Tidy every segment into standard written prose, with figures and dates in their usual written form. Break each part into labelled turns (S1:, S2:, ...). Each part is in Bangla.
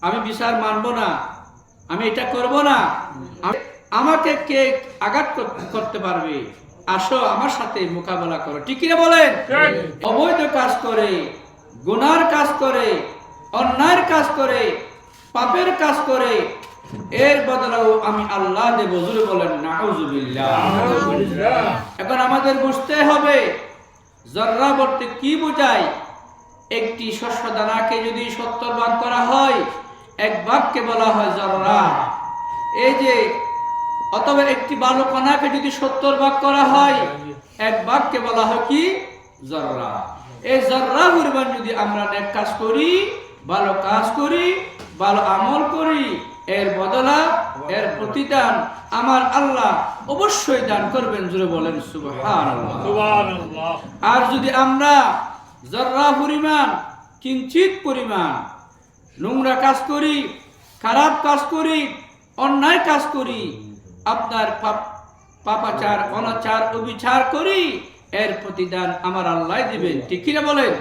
S1: আমি বিচার মানব না, আমি এটা করব না, আমাকে কে আঘাত করতে পারবে, আসো আমার সাথে মোকাবেলা করো। ঠিক কিনা বলেন? অবৈধ কাজ করে, গুনার কাজ করে, অন্যায়ের কাজ করে, পাপের কাজ করে, এর বদলাও আমি আল্লাহ দেব। জোরে বলেন নাউজুবিল্লাহ। এখন আমাদের বুঝতে হবে জররা বলতে কি বোঝায়। একটি শস্য দানাকে যদি 70 ভাগ করা হয়, এক ভাগকে বলা হয় জররা। এই যে অথবা একটি বালু কণাকে যদি 70 ভাগ করা হয়, এক ভাগকে বলা হয় কি? জররা। এই জররা পরিমাণ যদি আমরা নেক কাজ করি, ভালো কাজ করি, ভালো আমল করি, এর বদলা, এর প্রতিদান আমার আল্লাহ অবশ্যই দান করবেন। জোরে বলেন সুবহানাল্লাহ। সুবহানাল্লাহ। আর যদি আমরা জররা পরিমাণ, কিঞ্চিত পরিমাণ নোংরা কাজ করি, খারাপ কাজ করি, অন্যায় কাজ করি, আপনার পাপাচার, অনাচার, অবিচার করি, এর প্রতিদান আমার আল্লাহ দিবেন। ঠিক কিনা বলেন?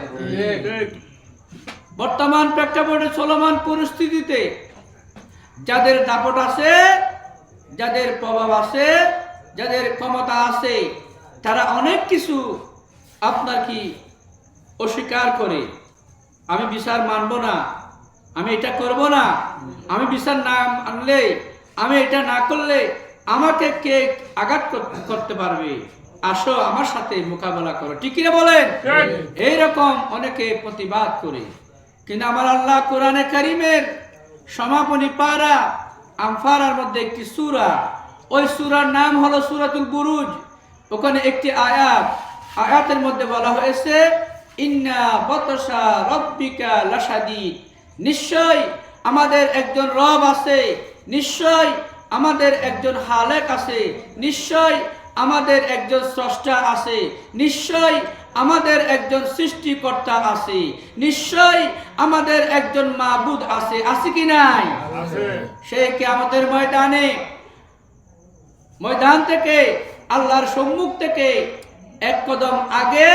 S1: বর্তমান প্রেক্ষাপটে চলমান পরিস্থিতিতে যাদের দাপট আছে, যাদের প্রভাব আছে, যাদের ক্ষমতা আছে, তারা অনেক কিছু আপনার কি অস্বীকার করে। আমি বিচার মানব না, আমি এটা করব না, আমি বিচার না মানলে, আমি এটা না করলে আমাকে কে আঘাত করতে পারবে, আসো আমার সাথে মোকাবেলা করো। ঠিক কিনা বলেন? এইরকম অনেকে প্রতিবাদ করে। কিন্তু আমার আল্লাহ কোরআনে কারিমের সমাপনী পারা আনফালের মধ্যে একটি সূরা, ওই সূরার নাম হলো সূরাতুল বুরুজ। ওখানে একটি আয়াতের মধ্যে বলা হয়েছে ইন্না বাতাসা রাব্বিকা লাশাদীদ। নিশ্চয় আমাদের একজন রব আছে, নিশ্চয় আমাদের একজন খালেক আছে, নিশ্চয় আমাদের একজন স্রষ্টা আছে, নিশ্চয় আমাদের একজন সৃষ্টিকর্তা আছে, নিশ্চয় আমাদের একজন মাবুদ আছে। আছে কি নাই? সে কিয়ামতের ময়দান থেকে, আল্লাহর সম্মুখ থেকে এক কদম আগে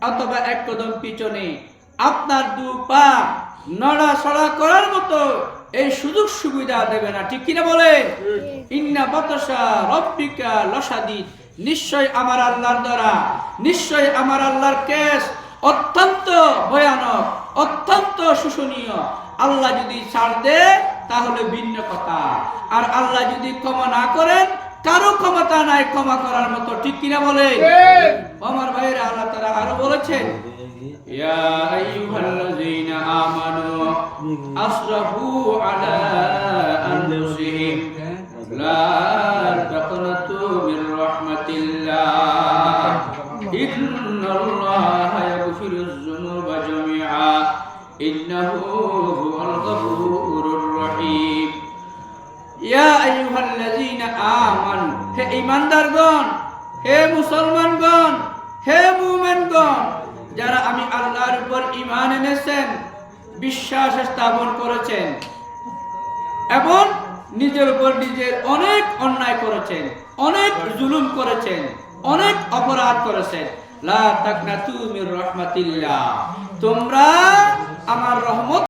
S1: অথবা এক কদম পিছনে আপনার দু পা নড়াচড়া করার মতো এই সুযোগ সুবিধা দেবে না। ঠিক কিনা বলে? ইন্না বাতাসা রাব্বিকা লাশাদীদ। নিশ্চয় আমার আল্লাহর দ্বারা, নিশ্চয় আমার আল্লাহর কেস অত্যন্ত ভয়ানক, অত্যন্ত শোষণীয়। আল্লাহ যদি ছাড় দেয় তাহলে ভিন্ন কথা, আর আল্লাহ যদি ক্ষমা না করেন, কারো ক্ষমতা নাই ক্ষমা করার মতো। ঠিক কিনা বলে? আমার ভাইরা, আল্লাহ তাআলা আরো বলেছেন ইয়া আইয়ুহাল্লাযীনা আমানু আসরাফু আলা আনফুসিহিম লা তাকনাতু মির রাহমাতিল্লাহ ইন্নাল্লাহা ইয়াগফিরুয যুনুবা জামিআ ইন্নাহু হুয়াল গফুরুর রহিম। ইয়া আইয়ুহাল্লাযীনা আমানু, হে ঈমানদারগণ, হে মুসলমানগণ, হে মুমিনগণ, যারা আমি আল্লাহর উপর ঈমান এনেছেন, বিশ্বাস স্থাপন করেছেন এবং নিজের উপর নিজের অনেক অন্যায় করেছেন, অনেক জুলুম করেছেন, অনেক অপরাধ করেছেন, লা তাকনাতু মির রাহমাতিল্লাহ, তোমরা আমার রহমত